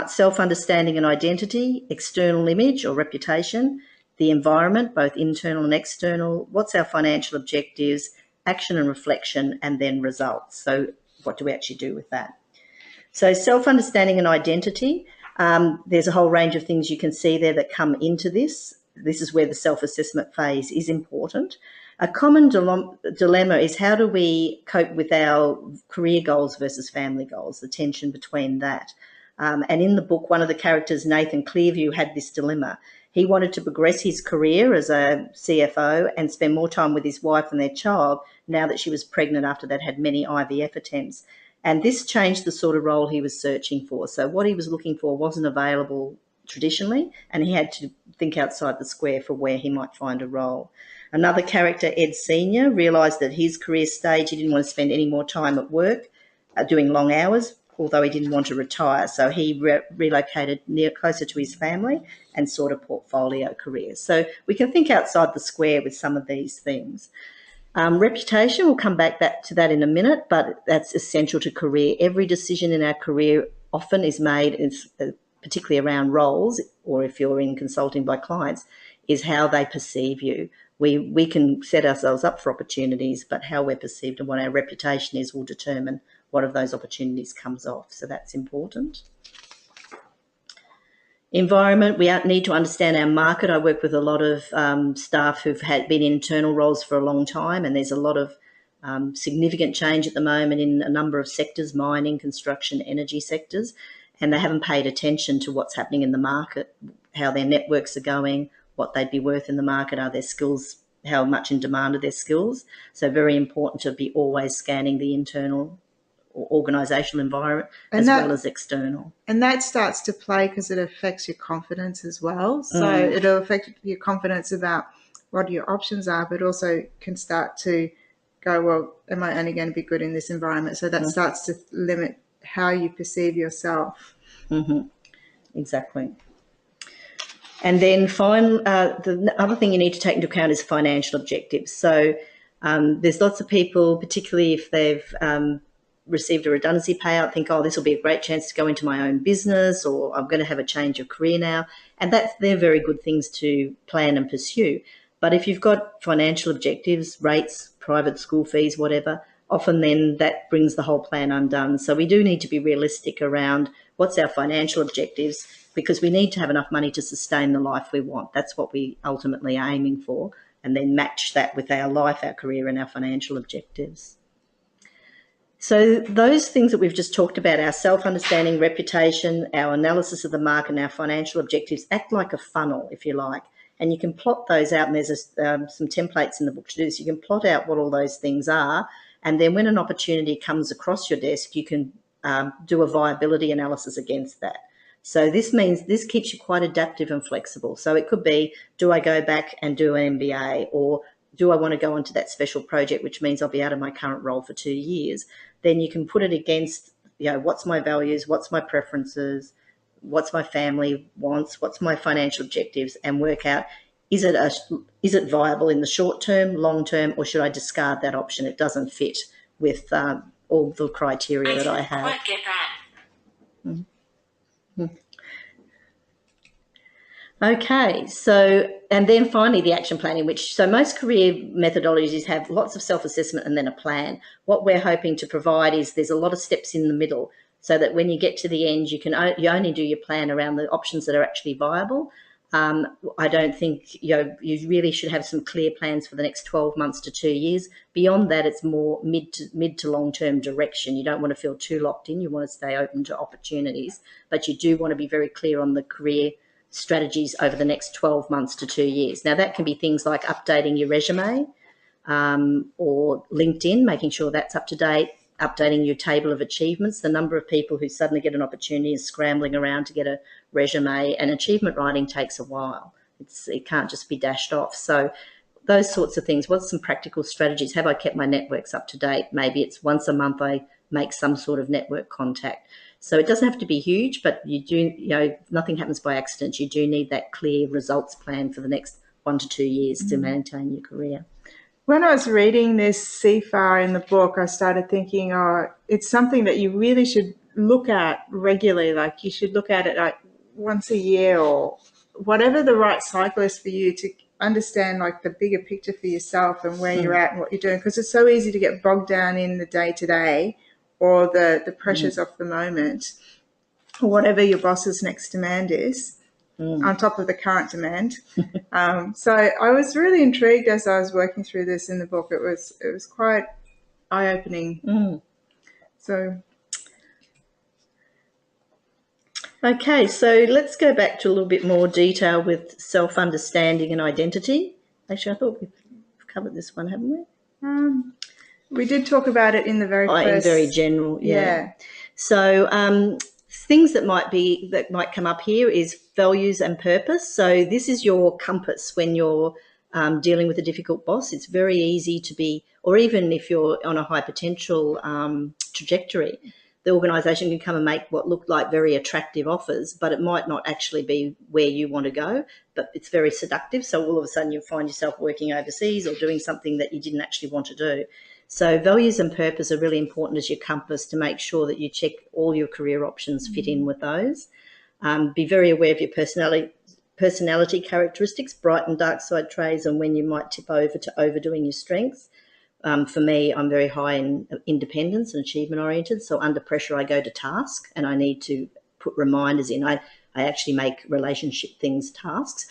self-understanding and identity, external image or reputation, the environment, both internal and external, what's our financial objectives, action and reflection, and then results. So what do we actually do with that? So self-understanding and identity, there's a whole range of things you can see there that come into this. This is where the self-assessment phase is important. A common dilemma is how do we cope with our career goals versus family goals, the tension between that. And in the book, one of the characters, Nathan Clearview, had this dilemma. He wanted to progress his career as a CFO and spend more time with his wife and their child now that she was pregnant after they'd had many IVF attempts. And this changed the sort of role he was searching for. So what he was looking for wasn't available traditionally, and he had to think outside the square for where he might find a role. Another character, Ed Sr., realised that his career stage, he didn't want to spend any more time at work doing long hours, although he didn't want to retire. So he relocated closer to his family and sought a portfolio career. So we can think outside the square with some of these things. Reputation, we'll come back to that in a minute, but that's essential to career. Every decision in our career often is made, particularly around roles, or if you're in consulting by clients, is how they perceive you. We can set ourselves up for opportunities, but how we're perceived and what our reputation is will determine what of those opportunities comes off. So that's important. Environment, we need to understand our market. I work with a lot of staff who've been in internal roles for a long time, and there's a lot of significant change at the moment in a number of sectors, mining, construction, energy sectors, and they haven't paid attention to what's happening in the market, how their networks are going, what they'd be worth in the market, are their skills, how much in demand are their skills. So very important to be always scanning the internal or organisational environment as well as external. And that starts to play because it affects your confidence as well. So it'll affect your confidence about what your options are, but also can start to go, well, am I only going to be good in this environment? So that starts to limit how you perceive yourself. Exactly. And then the other thing you need to take into account is financial objectives. So there's lots of people, particularly if they've received a redundancy payout, think, oh, this will be a great chance to go into my own business, or I'm going to have a change of career now. And they're very good things to plan and pursue. But if you've got financial objectives, rates, private school fees, whatever, often then that brings the whole plan undone. So we do need to be realistic around what's our financial objectives, because we need to have enough money to sustain the life we want. That's what we ultimately are aiming for, and then match that with our life, our career, and our financial objectives. So those things that we've just talked about, our self-understanding, reputation, our analysis of the market, and our financial objectives act like a funnel, if you like. And you can plot those out, and there's some templates in the book to do this. You can plot out what all those things are, and then when an opportunity comes across your desk, you can do a viability analysis against that. So this means this keeps you quite adaptive and flexible. So it could be, do I go back and do an MBA, or do I want to go onto that special project, which means I'll be out of my current role for 2 years? Then you can put it against, what's my values, what's my preferences, what's my family wants, what's my financial objectives, and work out, is it viable in the short term, long term, or should I discard that option? It doesn't fit with all the criteria that I have. I didn't quite get that. Okay, so, and then finally the action planning, so most career methodologies have lots of self-assessment and then a plan. What we're hoping to provide is there's a lot of steps in the middle, so that when you get to the end, you only do your plan around the options that are actually viable. I don't think, you really should have some clear plans for the next 12 months to 2 years. Beyond that, it's more mid to long-term direction. You don't want to feel too locked in. You want to stay open to opportunities, but you do want to be very clear on the career strategies over the next 12 months to 2 years. Now, that can be things like updating your resume or LinkedIn, making sure that's up to date, updating your table of achievements. The number of people who suddenly get an opportunity is scrambling around to get a resume, and achievement writing takes a while. It can't just be dashed off. So those sorts of things. What's some practical strategies? Have I kept my networks up to date? Maybe it's once a month I make some sort of network contact. So it doesn't have to be huge, but you do, nothing happens by accident. You do need that clear results plan for the next 1 to 2 years to maintain your career. When I was reading this CFAR in the book, I started thinking, it's something that you really should look at regularly. Like, you should look at it like once a year, or whatever the right cycle is for you, to understand like the bigger picture for yourself and where you're at and what you're doing. Because it's so easy to get bogged down in the day-to-day or the pressures of the moment, or whatever your boss's next demand is, on top of the current demand. So I was really intrigued as I was working through this in the book. It was quite eye-opening. So, okay, so let's go back to a little bit more detail with self-understanding and identity. Actually, I thought we've covered this one, haven't we? We did talk about it in the very first. In very general, yeah. So things that might come up here is values and purpose. So this is your compass when you're dealing with a difficult boss. It's very easy to be, or even if you're on a high potential trajectory, the organisation can come and make what look like very attractive offers, but it might not actually be where you want to go, but it's very seductive. So all of a sudden you find yourself working overseas or doing something that you didn't actually want to do. So values and purpose are really important as your compass to make sure that you check all your career options fit in with those. Be very aware of your personality characteristics, bright and dark side traits, and when you might tip over to overdoing your strengths. For me, I'm very high in independence and achievement oriented. So under pressure, I go to task, and I need to put reminders in. I actually make relationship things tasks.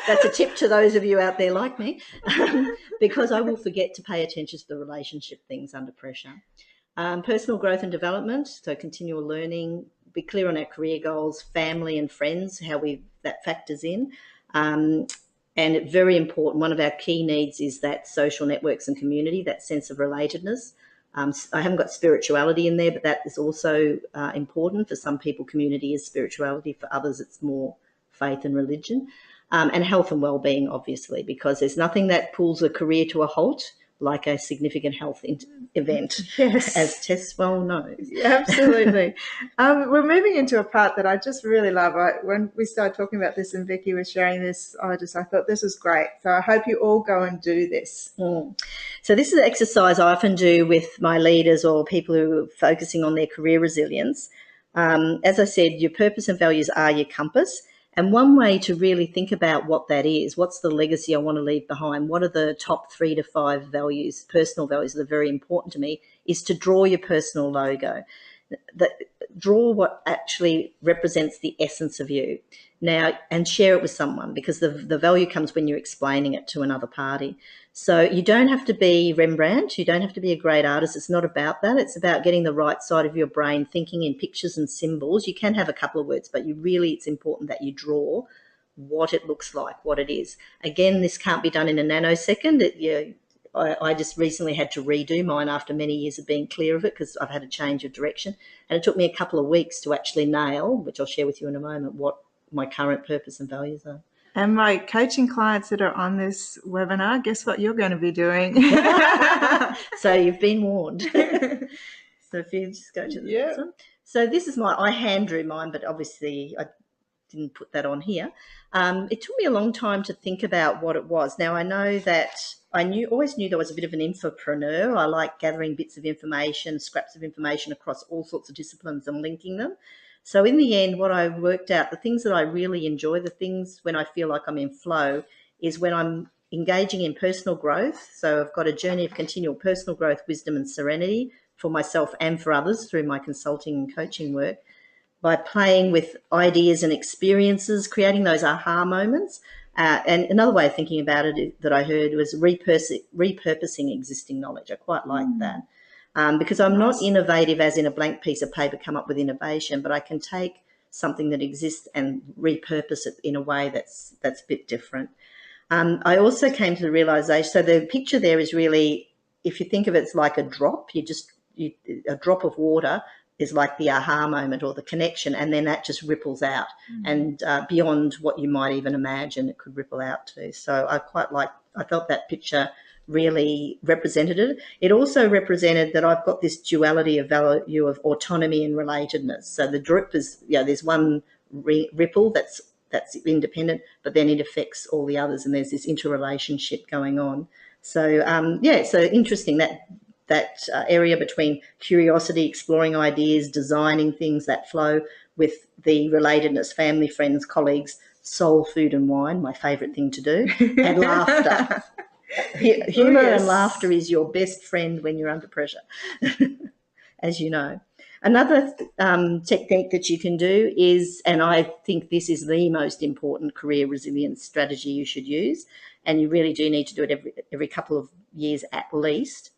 That's a tip to those of you out there like me, because I will forget to pay attention to the relationship things under pressure. Personal growth and development, so continual learning, be clear on our career goals, family and friends, how that factors in. And very important, one of our key needs is that social networks and community, that sense of relatedness. I haven't got spirituality in there, but that is also important. For some people, community is spirituality. For others, it's more faith and religion. And health and well-being, obviously, because there's nothing that pulls a career to a halt like a significant health event, yes, as Tess well knows. Absolutely. We're moving into a part that I just really love. When we started talking about this and Vicki was sharing this, I thought this was great. So I hope you all go and do this. So this is an exercise I often do with my leaders or people who are focusing on their career resilience. As I said, your purpose and values are your compass. And one way to really think about what that is, what's the legacy I want to leave behind, what are the top 3 to 5 values, personal values that are very important to me, is to draw your personal logo. Draw what actually represents the essence of you now, and share it with someone, because the value comes when you're explaining it to another party. So you don't have to be Rembrandt, you don't have to be a great artist. It's not about that. It's about getting the right side of your brain thinking in pictures and symbols. You can have a couple of words, but it's important that you draw what it looks like, what it is. Again, this can't be done in a nanosecond. I just recently had to redo mine after many years of being clear of it because I've had a change of direction. And it took me a couple of weeks to actually nail, which I'll share with you in a moment, what my current purpose and values are. And my coaching clients that are on this webinar, guess what you're going to be doing? So you've been warned. So if you just go to the next one. So this is I hand drew mine, but obviously I didn't put that on here. It took me a long time to think about what it was. Now I know that I always knew there was a bit of an infopreneur. I like gathering bits of information, scraps of information across all sorts of disciplines and linking them. So in the end, what I worked out, the things that I really enjoy, the things when I feel like I'm in flow, is when I'm engaging in personal growth. So I've got a journey of continual personal growth, wisdom and serenity for myself and for others through my consulting and coaching work, by playing with ideas and experiences, creating those aha moments. And another way of thinking about it that I heard was repurposing existing knowledge. I quite like that. Because I'm not innovative as in a blank piece of paper come up with innovation, but I can take something that exists and repurpose it in a way that's a bit different. I also came to the realization, so the picture there is really, if you think of it, it's like a drop. A drop of water is like the aha moment or the connection, and then that just ripples out and beyond what you might even imagine it could ripple out to. So I thought that picture really represented it. It also represented that I've got this duality of value of autonomy and relatedness. So the drip is, there's one ripple that's independent, but then it affects all the others, and there's this interrelationship going on. So so interesting that area between curiosity, exploring ideas, designing things that flow with the relatedness, family, friends, colleagues, soul, food and wine, my favourite thing to do, and laughter. Humour and laughter is your best friend when you're under pressure, as you know. Another technique that you can do is, and I think this is the most important career resilience strategy you should use, and you really do need to do it every couple of years at least,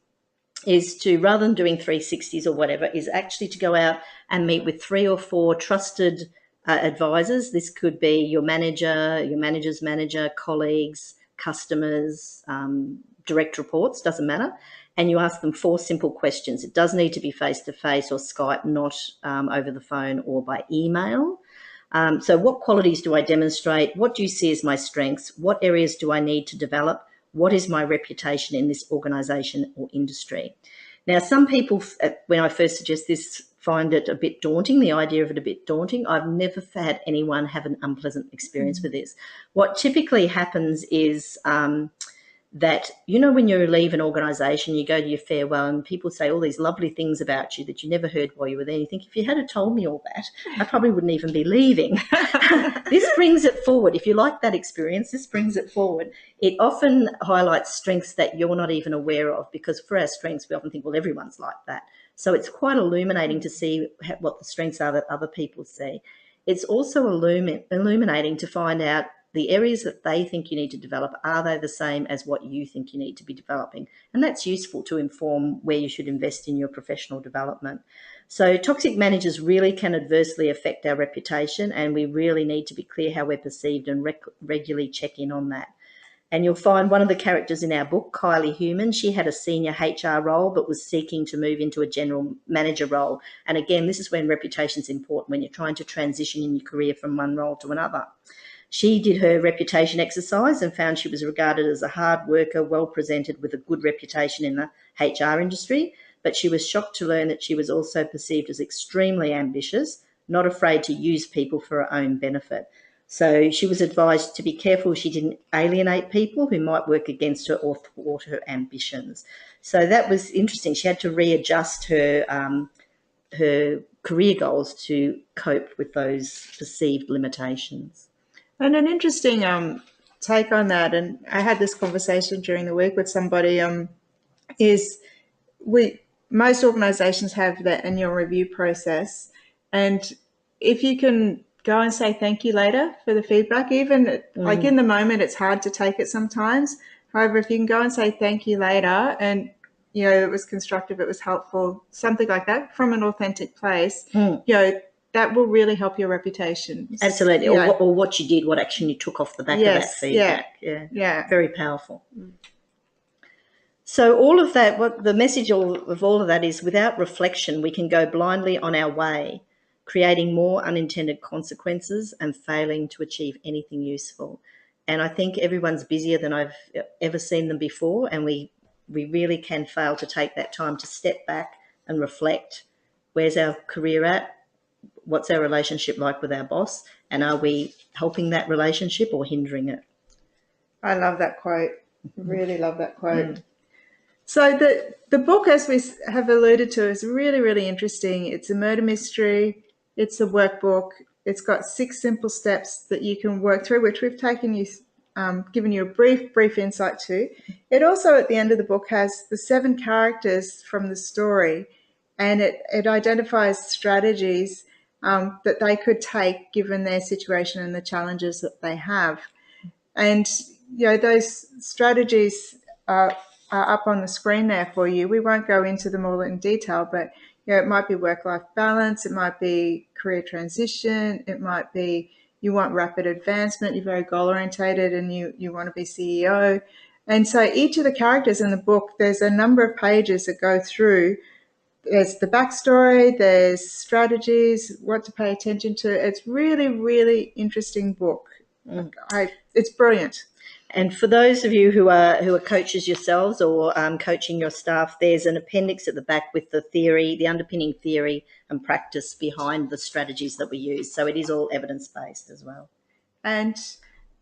is to, rather than doing 360s or whatever, is actually to go out and meet with 3 or 4 trusted advisors. This could be your manager, your manager's manager, colleagues, customers, direct reports, doesn't matter. And you ask them 4 simple questions. It does need to be face-to-face or Skype, not over the phone or by email. So what qualities do I demonstrate? What do you see as my strengths? What areas do I need to develop? What is my reputation in this organisation or industry? Now, some people, when I first suggest this, find it a bit daunting, the idea of it a bit daunting. I've never had anyone have an unpleasant experience with this. What typically happens is that, when you leave an organisation, you go to your farewell and people say all these lovely things about you that you never heard while you were there. You think, if you had told me all that, I probably wouldn't even be leaving. This brings it forward. If you like that experience, this brings it forward. It often highlights strengths that you're not even aware of, because for our strengths, we often think, well, everyone's like that. So it's quite illuminating to see what the strengths are that other people see. It's also illuminating to find out the areas that they think you need to develop, are they the same as what you think you need to be developing? And that's useful to inform where you should invest in your professional development. So toxic managers really can adversely affect our reputation, and we really need to be clear how we're perceived and regularly check in on that. And you'll find one of the characters in our book, Kylie Human, she had a senior HR role but was seeking to move into a general manager role. And again, this is when reputation is important, when you're trying to transition in your career from one role to another. She did her reputation exercise and found she was regarded as a hard worker, well presented, with a good reputation in the HR industry, but she was shocked to learn that she was also perceived as extremely ambitious, not afraid to use people for her own benefit. So she was advised to be careful she didn't alienate people who might work against her or thwart her ambitions. So that was interesting. She had to readjust her career goals to cope with those perceived limitations. And an interesting take on that, and I had this conversation during the week with somebody, is most organisations have their annual review process, and if you can go and say thank you later for the feedback, even like in the moment, it's hard to take it sometimes. However, if you can go and say thank you later, and it was constructive, it was helpful, something like that from an authentic place, that will really help your reputation. Absolutely. Or what you did, what action you took off the back of that feedback. Yeah. Very powerful. So all of that, what the message of all of that is, without reflection, we can go blindly on our way, creating more unintended consequences and failing to achieve anything useful. And I think everyone's busier than I've ever seen them before, and we really can fail to take that time to step back and reflect. Where's our career at? What's our relationship like with our boss? And are we helping that relationship or hindering it? I love that quote. Really love that quote. So the book, as we have alluded to, is really, really interesting. It's a murder mystery. It's a workbook. It's got 6 simple steps that you can work through, which we've taken you, given you a brief insight to. It also, at the end of the book, has the 7 characters from the story, and it identifies strategies that they could take given their situation and the challenges that they have. And those strategies are up on the screen there for you. We won't go into them all in detail, but it might be work-life balance, it might be career transition, it might be you want rapid advancement, you're very goal-orientated and you want to be CEO. And so each of the characters in the book, there's a number of pages that go through. There's the backstory, there's strategies, what to pay attention to. It's really, really interesting book. It's brilliant. And for those of you who are coaches yourselves or coaching your staff, there's an appendix at the back with the theory, the underpinning theory and practice behind the strategies that we use. So it is all evidence-based as well. And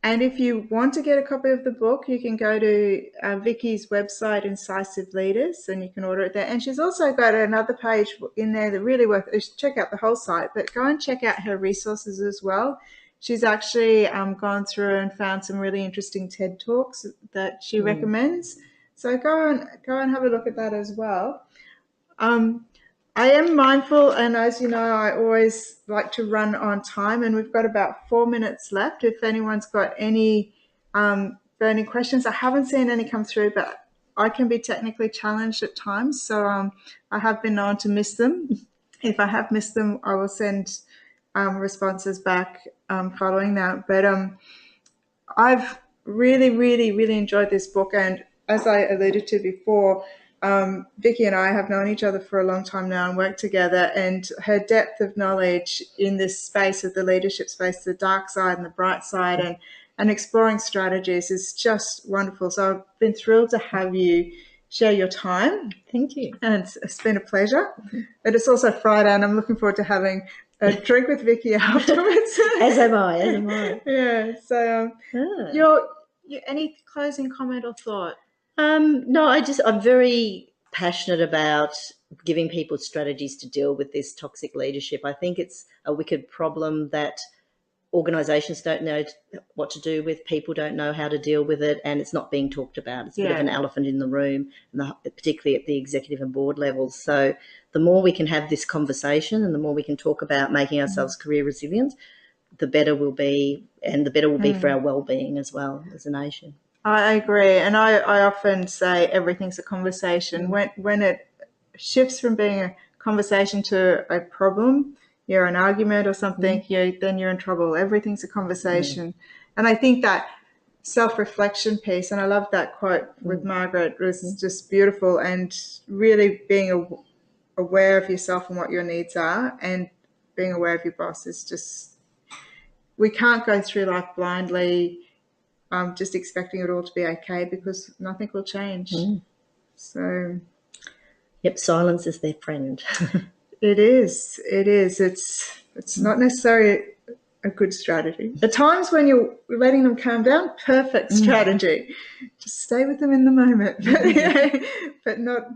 if you want to get a copy of the book, you can go to Vicki's website, Incisive Leaders, and you can order it there. And she's also got another page in there that really worth it. Check out the whole site, but go and check out her resources as well. She's actually gone through and found some really interesting TED Talks that she recommends. So go and have a look at that as well. I am mindful, and as you know, I always like to run on time, and we've got about 4 minutes left. If anyone's got any burning questions, I haven't seen any come through, but I can be technically challenged at times, so I have been known to miss them. If I have missed them, I will send responses back following that. But I've really, really, really enjoyed this book, and as I alluded to before, Vicki and I have known each other for a long time now and worked together, and her depth of knowledge in this space of the leadership space, the dark side and the bright side, and exploring strategies is just wonderful. So I've been thrilled to have you share your time. Thank you. And it's been a pleasure. But it's also Friday, and I'm looking forward to having a drink with Vicki afterwards. As am I. Yeah. So your any closing comment or thought? No, I'm very passionate about giving people strategies to deal with this toxic leadership. I think it's a wicked problem that organisations don't know what to do with, people don't know how to deal with it, and it's not being talked about. It's a bit of an elephant in the room, and particularly at the executive and board levels. So the more we can have this conversation and the more we can talk about making ourselves career resilient, the better we'll be, and the better will be for our well-being as well as a nation. I agree, and I often say everything's a conversation. When it shifts from being a conversation to a problem, you're an argument or something, then you're in trouble. Everything's a conversation. And I think that self-reflection piece, and I love that quote with Margaret, was just beautiful, and really being aware of yourself and what your needs are, and being aware of your boss is just, we can't go through life blindly just expecting it all to be okay, because nothing will change. So yep, silence is their friend. It is. It's not necessarily a good strategy. The times when you're letting them calm down, perfect strategy. Just stay with them in the moment. But not,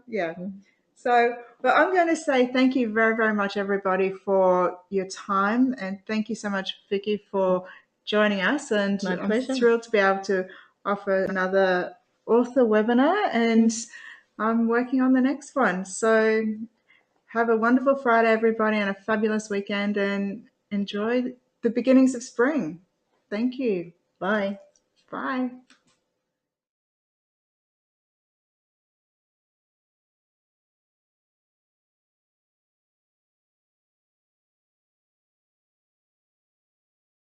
So, but I'm going to say thank you very, very much, everybody, for your time. And thank you so much, Vicki, for joining us. And I'm thrilled to be able to offer another author webinar. And I'm working on the next one. So have a wonderful Friday, everybody, and a fabulous weekend, and enjoy the beginnings of spring. Thank you. Bye. Bye.